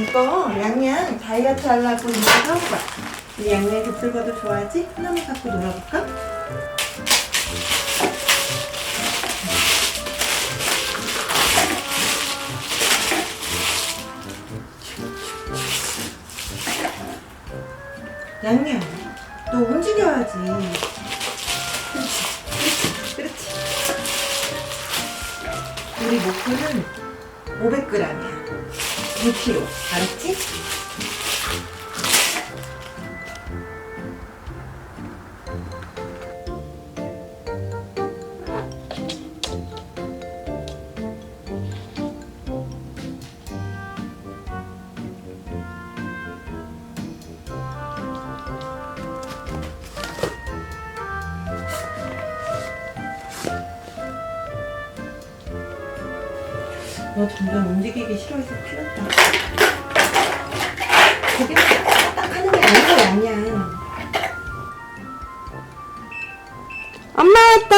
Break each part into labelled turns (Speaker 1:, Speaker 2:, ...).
Speaker 1: 이거 양양 다이어트 하려고 이거 사온 거야. 우리 양양이 곱슬거도 좋아하지? 하나만 갖고 놀아볼까? 양양, 너 움직여야지. 그렇지, 그렇지. 우리 목표는 500g이야. 6kg. 알았지? 너 점점 움직이기 싫어해서 틀렸다. 그게 딱 하는 게 아니고 양양. 엄마 왔다.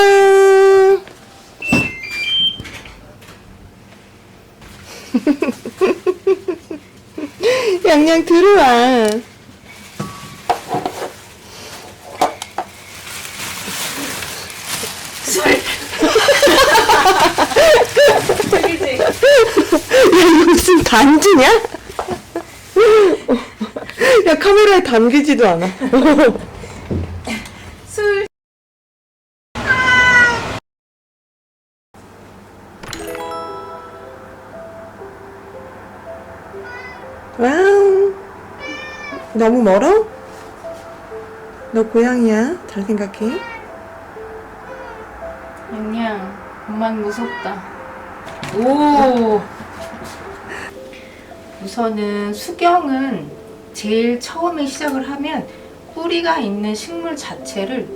Speaker 1: 양양 들어와. 저기지. 야, 이거 무슨 단지냐? 야, 카메라에 담기지도 않아. 술. 와우. 너무 멀어? 너 고양이야? 잘 생각해.
Speaker 2: 양양, 엄마는 무섭다. 오! 우선은 수경은 제일 처음에 시작을 하면 뿌리가 있는 식물 자체를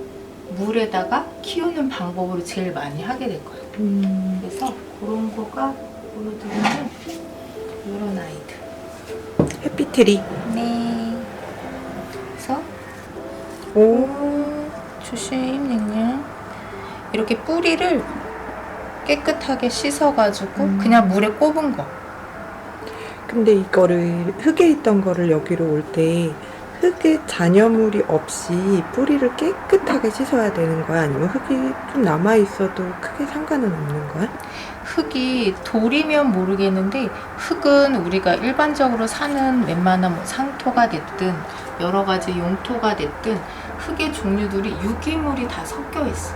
Speaker 2: 물에다가 키우는 방법으로 제일 많이 하게 될 거예요. 그래서 그런 거가 보여드리면 이런 아이들.
Speaker 1: 해피트리.
Speaker 2: 네. 그래서
Speaker 1: 오.
Speaker 2: 조심, 양양. 이렇게 뿌리를 깨끗하게 씻어가지고 그냥 물에 꼽은 거.
Speaker 1: 근데 이거를 흙에 있던 거를 여기로 올 때 흙에 잔여물이 없이 뿌리를 깨끗하게 씻어야 되는 거야? 아니면 흙이 좀 남아 있어도 크게 상관은 없는 거야?
Speaker 2: 흙이 돌이면 모르겠는데 흙은 우리가 일반적으로 사는 웬만한 뭐 상토가 됐든 여러 가지 용토가 됐든 흙의 종류들이 유기물이 다 섞여 있어.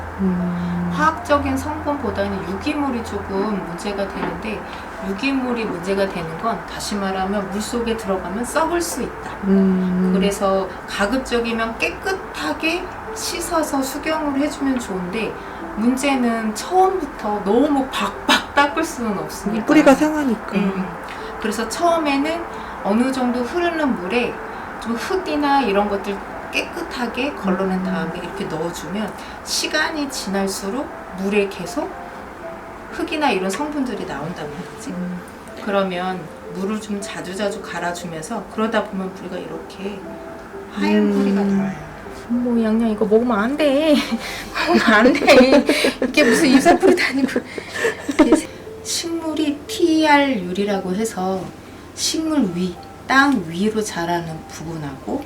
Speaker 2: 화학적인 성분보다는 유기물이 조금 문제가 되는데 유기물이 문제가 되는 건 다시 말하면 물속에 들어가면 썩을 수 있다. 그래서 가급적이면 깨끗하게 씻어서 수경을 해주면 좋은데 문제는 처음부터 너무 박박 닦을 수는 없으니까
Speaker 1: 뿌리가 상하니까.
Speaker 2: 그래서 처음에는 어느 정도 흐르는 물에 좀 흙이나 이런 것들 깨끗하게 걸러낸 다음에 이렇게 넣어주면 시간이 지날수록 물에 계속 흙이나 이런 성분들이 나온단 말이지. 그러면 물을 좀 자주자주 갈아주면서 그러다 보면 뿌리가 이렇게 하얀 뿌리가 나와요. 뭐 양양 이거 먹으면 안 돼. 먹으면 안 돼. 이게 무슨 유사뿌리도 아니고. 식물이 TR율이라고 해서 식물 위, 땅 위로 자라는 부분하고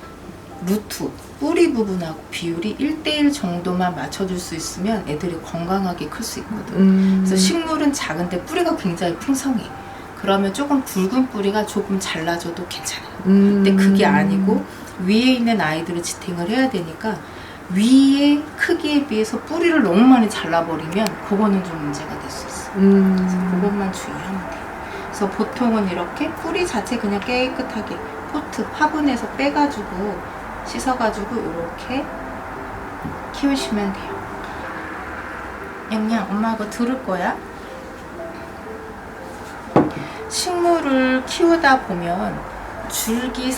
Speaker 2: 루트, 뿌리 부분하고 비율이 1:1 정도만 맞춰줄 수 있으면 애들이 건강하게 클 수 있거든. 그래서 식물은 작은데 뿌리가 굉장히 풍성해. 그러면 조금 굵은 뿌리가 조금 잘라줘도 괜찮아요. 근데 그게 아니고 위에 있는 아이들을 지탱을 해야 되니까 위의 크기에 비해서 뿌리를 너무 많이 잘라버리면 그거는 좀 문제가 될 수 있어. 그래서 그것만 주의하면 돼요. 그래서 보통은 이렇게 뿌리 자체 그냥 깨끗하게 포트, 화분에서 빼가지고 씻어가지고 이렇게 키우시면 돼요. 양양, 엄마 이거 들을 거야? 식물을 키우다 보면 줄기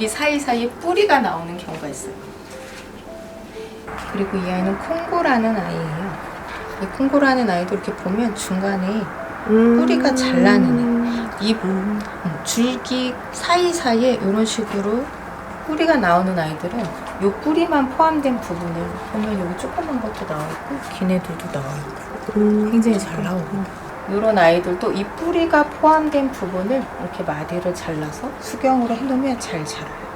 Speaker 2: 사이사이에 뿌리가 나오는 경우가 있어요. 그리고 이 아이는 콩고라는 아이예요. 이 콩고라는 아이도 이렇게 보면 중간에 뿌리가 잘 나는 이 줄기 사이사이에 이런 식으로 뿌리가 나오는 아이들은 이 뿌리만 포함된 부분을 보면 여기 조그만 것도 나와 있고 긴 애들도 나와 있고 굉장히 잘 나오거든요. 이런 아이들도 이 뿌리가 포함된 부분을 이렇게 마디를 잘라서 수경으로 해놓으면 잘 자라요.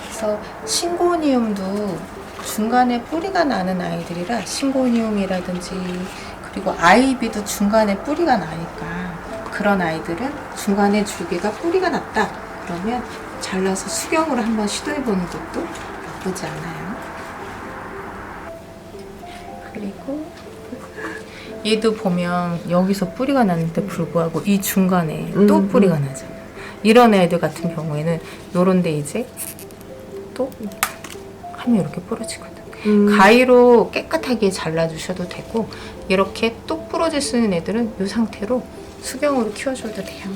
Speaker 2: 그래서 싱고니움도 중간에 뿌리가 나는 아이들이라 싱고니움이라든지 그리고 아이비도 중간에 뿌리가 나니까 그런 아이들은 중간에 줄기가 뿌리가 났다 그러면 잘라서 수경으로 한번 시도해보는 것도 나쁘지 않아요. 그리고 얘도 보면 여기서 뿌리가 났는데 불구하고 이 중간에 또 뿌리가 나잖아. 이런 애들 같은 경우에는 요런데 이제 또 하면 이렇게 부러지거든. 가위로 깨끗하게 잘라주셔도 되고 이렇게 똑 부러질 수 있는 애들은 이 상태로 수경으로 키워줘도 돼요.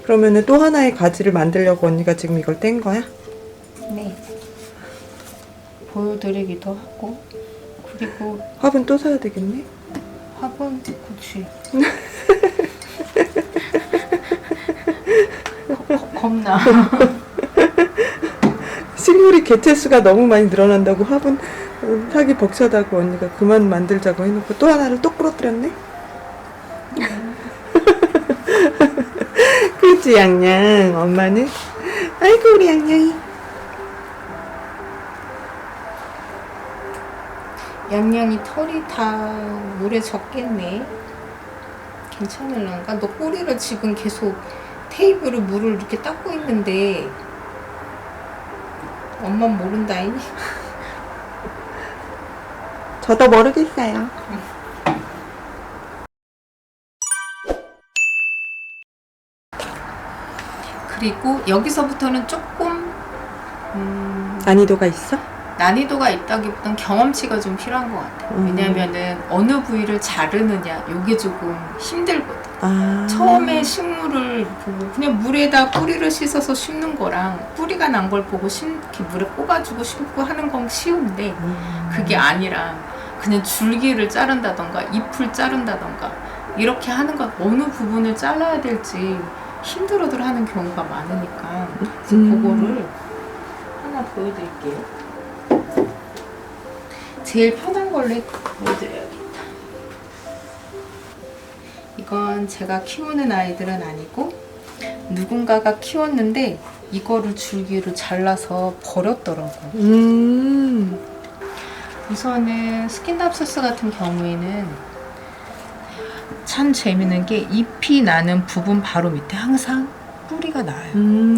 Speaker 1: 그러면은 또 하나의 가지를 만들려고 언니가 지금 이걸 뗀 거야?
Speaker 2: 네. 보여드리기도 하고 그리고
Speaker 1: 화분 또 사야 되겠네?
Speaker 2: 화분 그치. 겁나.
Speaker 1: 식물이 개체수가 너무 많이 늘어난다고 화분 사기 벅차다고 언니가 그만 만들자고 해놓고 또 하나를 또 부러뜨렸네? 그치 양양 엄마는 아이고 우리 양양이
Speaker 2: 양양이 털이 다 물에 젖겠네. 괜찮을란가? 너 꼬리를 지금 계속 테이블에 물을 이렇게 닦고 있는데 엄마 모른다잉.
Speaker 1: 저도 모르겠어요.
Speaker 2: 그리고 여기서부터는 조금
Speaker 1: 난이도가 있어?
Speaker 2: 난이도가 있다기보단 경험치가 좀 필요한 것 같아요. 왜냐면은 어느 부위를 자르느냐 이게 조금 힘들거든.
Speaker 1: 아.
Speaker 2: 처음에 식물을 보고 그냥 물에다 뿌리를 씻어서 심는 거랑 뿌리가 난 걸 보고 이렇게 물에 꼽아주고 심고 하는 건 쉬운데 그게 아니라 그냥 줄기를 자른다던가 잎을 자른다던가 이렇게 하는 건 어느 부분을 잘라야 될지 힘들어들 하는 경우가 많으니까 그래서 그거를 하나 보여드릴게요. 제일 편한 걸로 보여드려야겠다. 이건 제가 키우는 아이들은 아니고 누군가가 키웠는데 이거를 줄기로 잘라서 버렸더라고. 우선은 스킨답소스 같은 경우에는 참 재밌는 게 잎이 나는 부분 바로 밑에 항상 뿌리가 나요.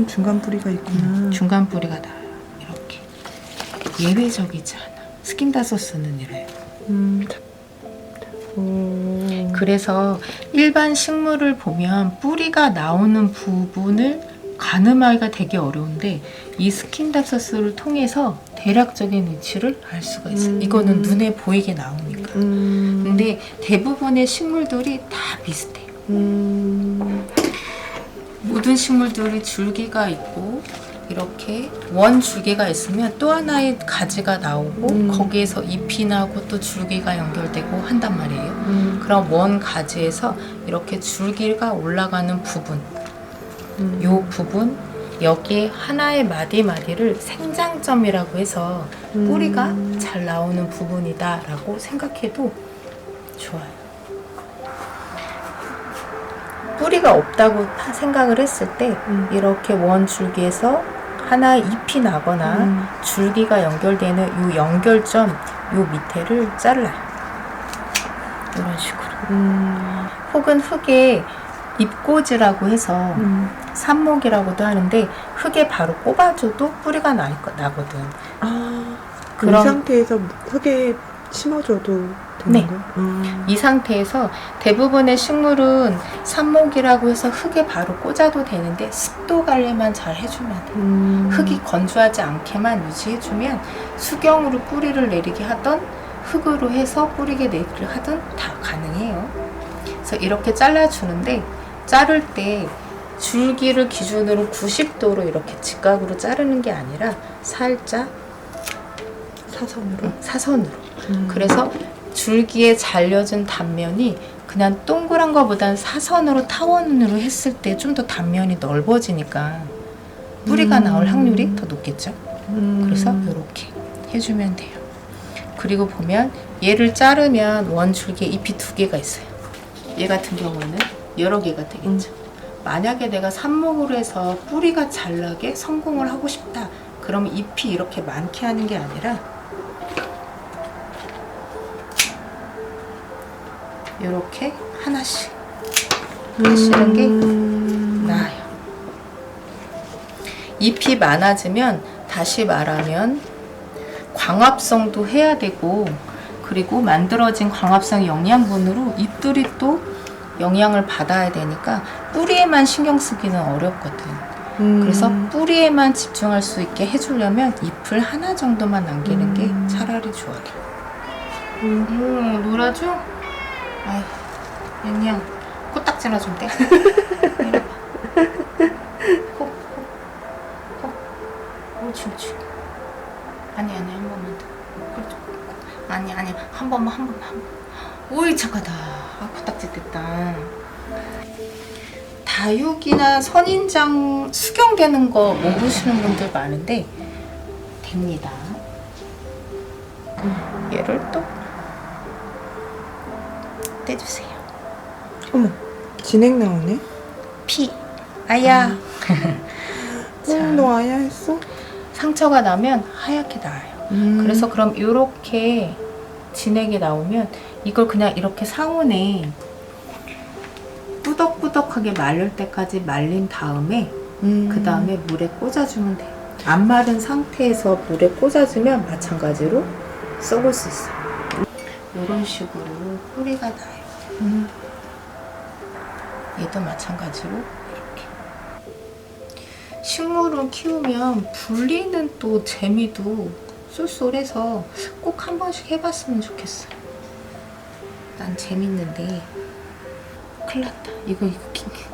Speaker 1: 중간 뿌리가 있구나.
Speaker 2: 중간 뿌리가 나요. 이렇게 예외적이지 않아. 스킨다소스는 이래요. 그래서 일반 식물을 보면 뿌리가 나오는 부분을 가늠하기가 되게 어려운데 이 스킨답소스를 통해서 대략적인 위치를 알 수가 있어요. 이거는 눈에 보이게 나오니까. 근데 대부분의 식물들이 다 비슷해요. 모든 식물들이 줄기가 있고 이렇게 원 줄기가 있으면 또 하나의 가지가 나오고 거기에서 잎이 나고 또 줄기가 연결되고 한단 말이에요. 그럼 원 가지에서 이렇게 줄기가 올라가는 부분 요 부분 여기에 하나의 마디마디를 생장점이라고 해서 뿌리가 잘 나오는 부분이다 라고 생각해도 좋아요. 뿌리가 없다고 생각을 했을 때 이렇게 원 줄기에서 하나 잎이 나거나 줄기가 연결되는 이 연결점 이 밑에를 잘라요. 이런 식으로. 혹은 흙에 잎꽂이라고 해서 삽목이라고도 하는데 흙에 바로 꼽아줘도 뿌리가 나거든.
Speaker 1: 아,
Speaker 2: 그럼-
Speaker 1: 이 상태에서 흙에 심어줘도 되는
Speaker 2: 네.
Speaker 1: 거야?
Speaker 2: 이 상태에서 대부분의 식물은 삽목이라고 해서 흙에 바로 꽂아도 되는데 습도 관리만 잘 해주면 돼요. 흙이 건조하지 않게만 유지해주면 수경으로 뿌리를 내리게 하던 흙으로 해서 뿌리게 내리게 하든 다 가능해요. 그래서 이렇게 잘라주는데 자를 때 줄기를 기준으로 90도로 이렇게 직각으로 자르는 게 아니라 살짝 사선으로. 그래서 줄기에 잘려진 단면이 그냥 동그란 거보단 사선으로 타원으로 했을 때 좀 더 단면이 넓어지니까 뿌리가 나올 확률이 더 높겠죠. 그래서 이렇게 해주면 돼요. 그리고 보면 얘를 자르면 원줄기에 잎이 2개가 있어요. 얘 같은 경우는 여러 개가 되겠죠. 만약에 내가 삽목으로 해서 뿌리가 잘 나게 성공을 하고 싶다. 그러면 잎이 이렇게 많게 하는 게 아니라 이렇게 하나씩 하시는 게 나아요. 잎이 많아지면 다시 말하면 광합성도 해야 되고, 그리고 만들어진 광합성 영양분으로 잎들이 또 영양을 받아야 되니까 뿌리에만 신경 쓰기는 어렵거든. 그래서 뿌리에만 집중할 수 있게 해주려면 잎을 하나 정도만 남기는 게 차라리 좋아요. 놀아줘? 아휴, 그냥 코딱지나 좀 떼. 코. 옳지. 아니, 한 번만 더. 그렇죠. 아니, 한 번만. 오이, 착하다. 아, 코딱지 뗐다. 다육이나 선인장 수경되는 거 모르시는 분들 많은데 됩니다. 얘를 또 떼주세요.
Speaker 1: 어머, 진액 나오네.
Speaker 2: 피, 아야.
Speaker 1: 너 아야 했어?
Speaker 2: 상처가 나면 하얗게 나와요. 그래서 그럼 이렇게 진액이 나오면 이걸 그냥 이렇게 상온에 뿌덕뿌덕하게 마를 때까지 말린 다음에 그 다음에 물에 꽂아주면 돼요. 안 마른 상태에서 물에 꽂아주면 마찬가지로 썩을 수 있어요. 이런 식으로 뿌리가 나요. 얘도 마찬가지로 이렇게. 식물을 키우면 불리는 또 재미도 쏠쏠해서 꼭 한 번씩 해봤으면 좋겠어요. 난 재밌는데 큰일 났다. 이거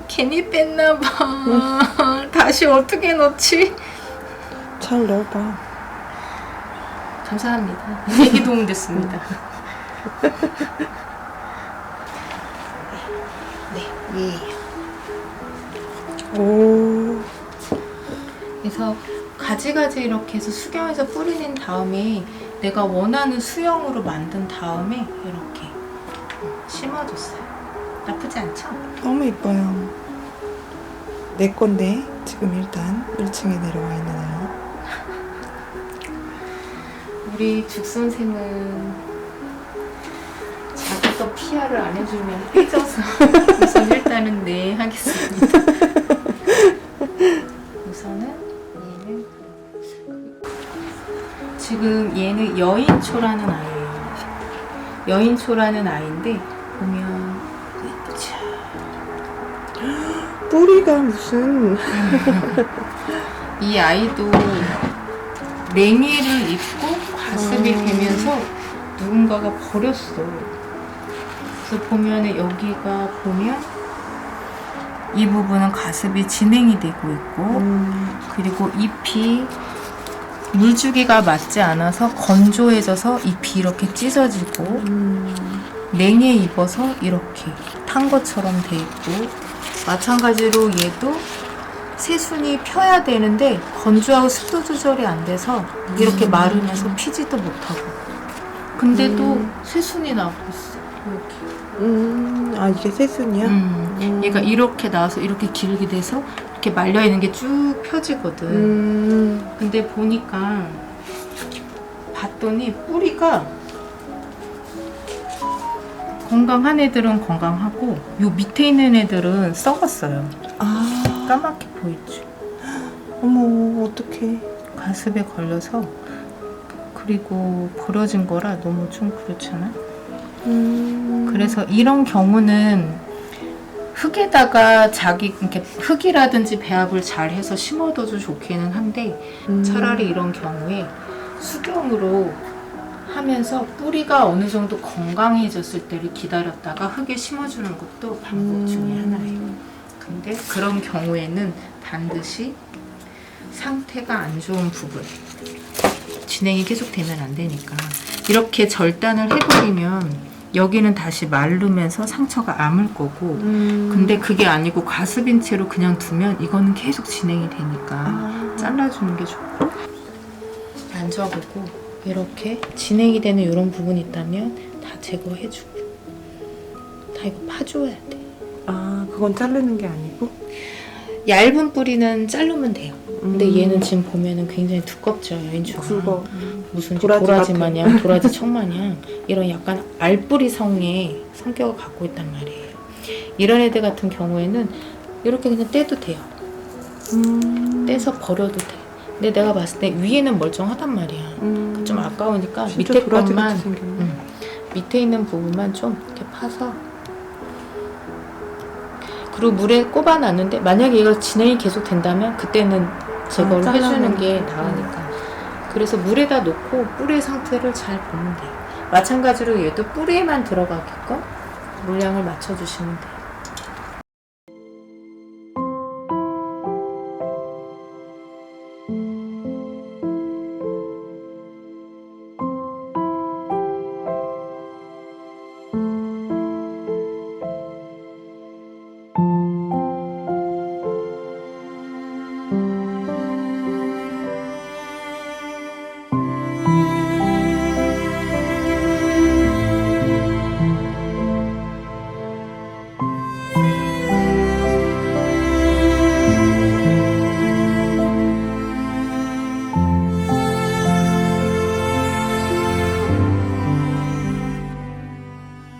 Speaker 2: 괜히 뺐나봐. 다시 어떻게 넣지?
Speaker 1: 잘 넣어봐.
Speaker 2: 감사합니다. 되게 도움됐습니다. 네, 예.
Speaker 1: 오.
Speaker 2: 그래서 가지가지 이렇게 해서 수경해서 뿌리는 다음에 내가 원하는 수형으로 만든 다음에 이렇게 심어줬어요. 나쁘지 않죠?
Speaker 1: 너무 이뻐요. 내 건데 지금 일단 1층에 내려와 있는 아이.
Speaker 2: 우리 죽 선생은 자기가 PR을 안 해주면 삐져서 우선 일단은 네 하겠습니다. 우선은 얘는 지금 얘는 여인초라는 아이예요. 여인초라는 아이인데 보면 자,
Speaker 1: 뿌리가 무슨
Speaker 2: 이 아이도 냉이를 입고 가습이 되면서 누군가가 버렸어. 그래서 보면은 여기가 보면 이 부분은 가습이 진행이 되고 있고 그리고 잎이 물주기가 맞지 않아서 건조해져서 잎이 이렇게 찢어지고 냉이에 입어서 이렇게 탄 것처럼 돼 있고 마찬가지로 얘도 새순이 펴야 되는데 건조하고 습도 조절이 안 돼서 이렇게 마르면서 피지도 못하고 근데도 새순이 나고 있어. 이렇게.
Speaker 1: 아 이게 새순이야?
Speaker 2: 얘가 이렇게 나와서 이렇게 길게 돼서 이렇게 말려 있는 게 쭉 펴지거든. 근데 보니까 봤더니 뿌리가 건강한 애들은 건강하고 요 밑에 있는 애들은 썩었어요.
Speaker 1: 아
Speaker 2: 까맣게 보이지?
Speaker 1: 어머 어떡해.
Speaker 2: 가습에 걸려서 그리고 버려진 거라 너무 좀 그렇잖아. 그래서 이런 경우는 흙에다가 자기 이렇게 흙이라든지 배합을 잘 해서 심어둬도 좋기는 한데 차라리 이런 경우에 수경으로 하면서 뿌리가 어느 정도 건강해졌을 때를 기다렸다가 흙에 심어주는 것도 방법 중에 하나예요. 근데 그런 경우에는 반드시 상태가 안 좋은 부분 진행이 계속 되면 안 되니까 이렇게 절단을 해버리면 여기는 다시 마르면서 상처가 아물 거고 근데 그게 아니고 가습인 채로 그냥 두면 이거는 계속 진행이 되니까 잘라주는 게 좋고 만져보고 이렇게 진행이 되는 이런 부분이 있다면 다 제거해주고 다 이거 파줘야 돼.
Speaker 1: 아, 그건 자르는 게 아니고?
Speaker 2: 얇은 뿌리는 자르면 돼요. 근데
Speaker 1: 음.
Speaker 2: 얘는 지금 보면은 굉장히 두껍죠, 여인추가.
Speaker 1: 굵어.
Speaker 2: 무슨
Speaker 1: 도라지
Speaker 2: 도라지
Speaker 1: 같아.
Speaker 2: 마냥, 도라지 청 마냥 이런 약간 알뿌리성의 성격을 갖고 있단 말이에요. 이런 애들 같은 경우에는 이렇게 그냥 떼도 돼요. 떼서 버려도 돼. 근데 내가 봤을 때 위에는 멀쩡하단 말이야. 좀 아까우니까
Speaker 1: 진짜
Speaker 2: 밑에
Speaker 1: 도라지
Speaker 2: 것만,
Speaker 1: 같이 생겼네.
Speaker 2: 밑에 있는 부분만 좀 이렇게 파서, 그리고 물에 꼽아놨는데 만약에 이거 진행이 계속 된다면 그때는 제거를 해주는 게 나으니까. 그래서 물에다 놓고 뿌리 상태를 잘 보면 돼요. 마찬가지로 얘도 뿌리에만 들어가게끔 물량을 맞춰주시면 돼요.